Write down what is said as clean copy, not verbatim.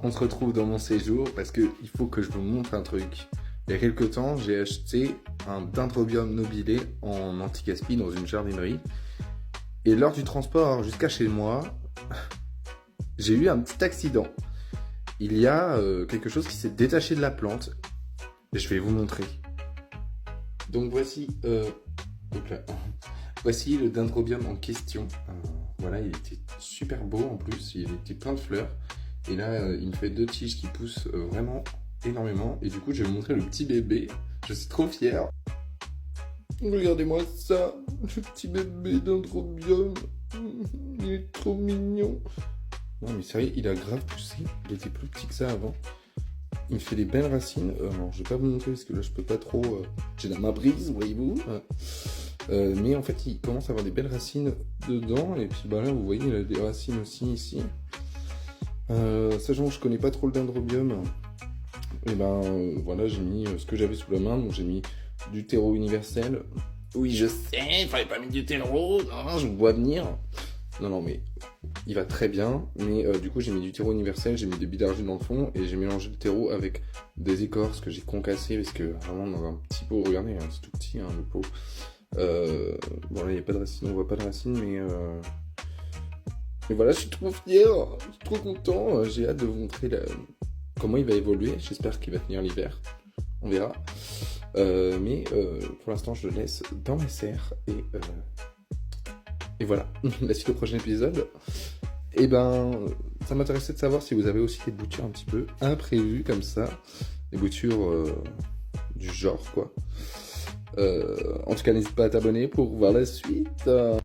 on se retrouve dans mon séjour parce qu'il faut que je vous montre un truc. Il y a quelques temps, j'ai acheté un Dendrobium nobilé en anti-gaspi dans une jardinerie. Et lors du transport jusqu'à chez moi, j'ai eu un petit accident. Il y a quelque chose qui s'est détaché de la plante. Et je vais vous montrer. Donc voici, voici le Dendrobium en question. Voilà, il était super beau en plus, il était plein de fleurs. Et là, il me fait 2 tiges qui poussent vraiment énormément. Et du coup, je vais vous montrer le petit bébé. Je suis trop fier. Regardez-moi ça, le petit bébé Dendrobium. Il est trop mignon. Non mais sérieux, il a grave poussé. Il était plus petit que ça avant. Il me fait des belles racines. Alors, je vais pas vous montrer parce que là, je peux pas trop. J'ai ma brise, voyez-vous. Mais en fait, il commence à avoir des belles racines dedans. Et puis bah là, vous voyez, il a des racines aussi ici. Sachant que je connais pas trop le Dendrobium, et voilà, j'ai mis ce que j'avais sous la main. Donc j'ai mis du terreau universel. Oui, je sais, il fallait pas mettre du terreau. Non, je vous vois venir. Non, mais il va très bien. Mais du coup, j'ai mis du terreau universel, j'ai mis des billes d'argile dans le fond et j'ai mélangé le terreau avec des écorces que j'ai concassées parce que vraiment dans un petit pot, regardez, hein, c'est tout petit le pot. Bon, là, il n'y a pas de racines, on voit pas de racines, mais et voilà, je suis trop fier, je suis trop content. J'ai hâte de vous montrer comment il va évoluer. J'espère qu'il va tenir l'hiver. On verra. Mais pour l'instant, je le laisse dans mes serres. Et voilà, la suite au prochain épisode. Et ça m'intéressait de savoir si vous avez aussi des boutures un petit peu imprévues comme ça. Des boutures du genre, quoi. En tout cas, n'hésite pas à t'abonner pour voir la suite.